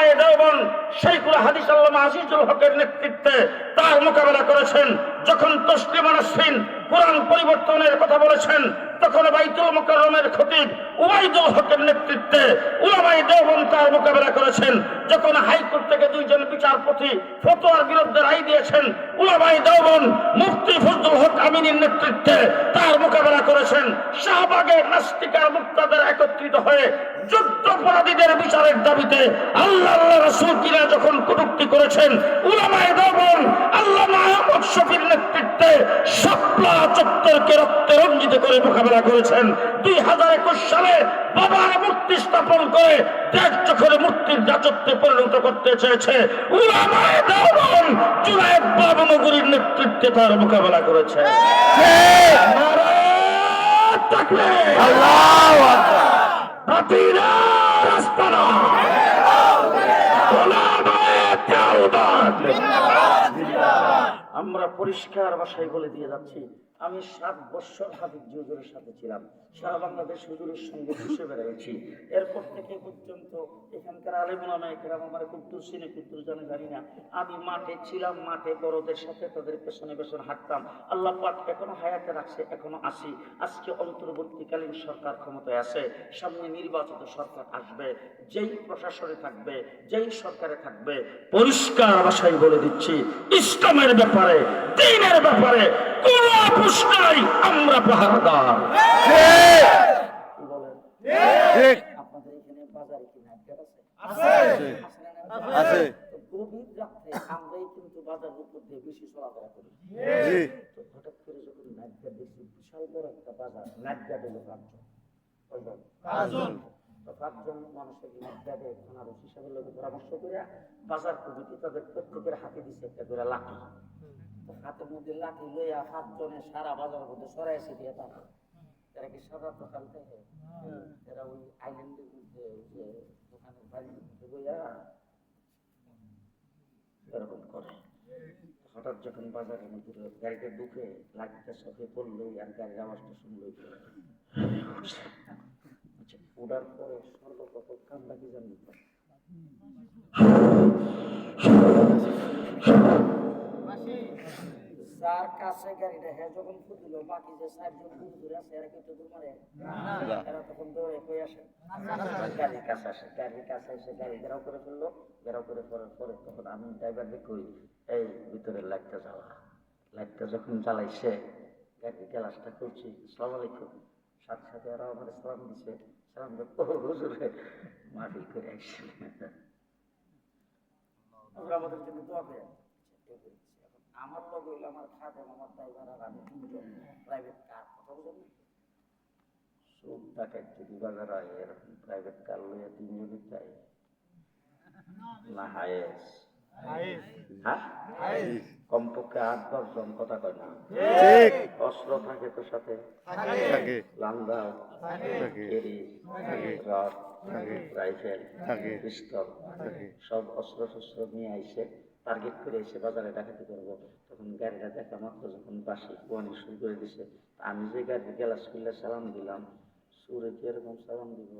উলামায়ে দেওবন্দ শাইখুল হাদিস আল্লামা আজিজুল হকের নেতৃত্বে তার মোকাবেলা করেছেন। যখন তসলিমা নাসরিন কোরআন পরিবর্তনের কথা বলেছেন, তখন বাইতুল মুকাররমের খতিব উবাইদুল হকের নেতৃত্বে উলামায়ে দেওবন্দ তার মোকাবেলা করেছেন। যখন হাইকোর্ট থেকে দুইজন বিচারপতি ফতোয়ার বিরুদ্ধে রায় দিয়েছেন, উলামায়ে দেওবন্দ মুফতি ফজলুল হক আমিনীর নেতৃত্বে তার মোকাবেলা করেছেন। শাহবাগের নাস্তিকার মুক্তাদের একত্রিত হয়ে যুদ্ধাপরাধীদের বিচারের দাবিতে আল্লাহ রাসূল কিনা যখন কটূক্তি করেছেন, উলামায়ে দেওবন্দ আল্লামা আহমদ শফীর নেতৃত্বে শাপলা চত্বরকে রক্তে রঞ্জিত করে মোকাবেলা করেছেন। 2021 সালে বাবার মূর্তি স্থাপন করে দেশ যখন মূর্তির রাজত্বে পরিণত করতে চেয়েছে, উলামায়ে দেওবন্দ জুনায়েদ বাবনগরীর নেতৃত্বে তার মোকাবেলা করেছে। নারায়ে তাকবীর, আল্লাহু আকবার। বাতিলের আস্তানা, উলামায়ে দেওবন্দ। আমরা পরিষ্কার ভাষায় বলে দিয়ে যাচ্ছি, আমি 7 বছর হাফিজ হুজুরের সাথে ছিলাম, সারা বাংলাদেশ হুজুরের সঙ্গে ঘুষে বেড়াইছি। এরপর থেকে পর্যন্ত এখানকার আলেম ওলামায়ে কেরাম আমার কুদ্দুর চিনে কুদ্দুর জানে জানি না, আমি মাঠে ছিলাম, মাঠে বড়দের সাথে তাদের পেছনে পেছনে হাঁটতাম। আল্লাহ পাক এখনো হায়াতে রাখছে, এখনো আসি। আজকে অন্তর্বর্তীকালীন সরকার ক্ষমতায় আছে, সামনে নির্বাচিত সরকার আসবে, যেই প্রশাসনে থাকবে, যেই সরকারে থাকবে, পরিষ্কার ভাষায় বলে দিচ্ছি, ইসলামের ব্যাপারে, দ্বীনের ব্যাপারে কোন আপোষ নাই, আমরা পাহারাদার। আপনাদের এখানে বাজারে কি নাটক আছে? আছে। গভীর রাত্রে আমরাই কিন্তু বাজারের উপর দিয়ে বেশি চলাফেরা করি। তো হঠাৎ করে যখন নাটক দেখি, বিশাল বড় একটা বাজার, নাটক হলো 5 জন। তো 5 জন মানুষের নাটকে থানার ওসি সাহেবের লোক পরামর্শ করে বাজার কমিটি তাদের প্রত্যেকের হাতে দিচ্ছে একটা করে লাঠি। হাতের মধ্যে লাঠি লইয়া 5 জনে সারা বাজারের মধ্যে সরাই এসে দিয়ে তারা এরা কি সারা দোকান থেকে এরা ওই আইল্যান্ডের মধ্যে যে দোকানের বাড়ির মধ্যে বইয়া এরকম করে। হঠাৎ যখন বাজারের মধ্যে গাড়িটা ঢুকে লাঠিটা চোখে পড়লো আর গাড়ির আওয়াজটা শুনলো, উড়ার পরে সর্বপ্রথম কামটা কি জানি, যার কাছে গাড়িটা হ্যাঁ যখন ফুটিল, বাকি যে 4 জন ঘুরে আছে এরা কিন্তু তোমারে এরা তখন দৌড়ে কই আসে, গাড়ির কাছে আসে। গাড়ির কাছে এসে গাড়ি ঘেরাও করে ফেললো। ঘেরাও করে পড়ার পরে তখন আমি ড্রাইভারকে কই, এই ভিতরে লাইটটা জ্বালা। লাইটটা যখন জ্বালাইছে, গাড়ির গ্লাসটা খুলছি, আসসালামু আলাইকুম। সাথে সাথে এরা আমার সালাম দিছে। সালাম দিয়ে হুজুরে মাহফিল করে আসছে। আমরা আমাদের জন্য দোয়া করে আমার লোক হইলো আমার খাদেম, আমার ড্রাইভার আর আমি 3 জন প্রাইভেট কার। কথা বুঝেন না? সুদ ডাকাত যদি বাজার হয়, এরকম প্রাইভেট কার লইয়া 3 জনের চাই না? হায়েস কমপক্ষে 8-10 জন, কথা কয় না? অস্ত্র থাকে তো সাথে, লান্দা, রড, রাইফেল, পিস্তল, সব অস্ত্র শস্ত্র নিয়ে আইসে টার্গেট করে এসে বাজারে ডাকাতি করবো। তখন গাড়িটা দেখা মাত্র যখন বাসি কোয়ানি শুরু করে দিছে, আমি যে গাড়ির গ্লাস খুললে সালাম দিলাম, সুরে কি এরকম সালাম দিব?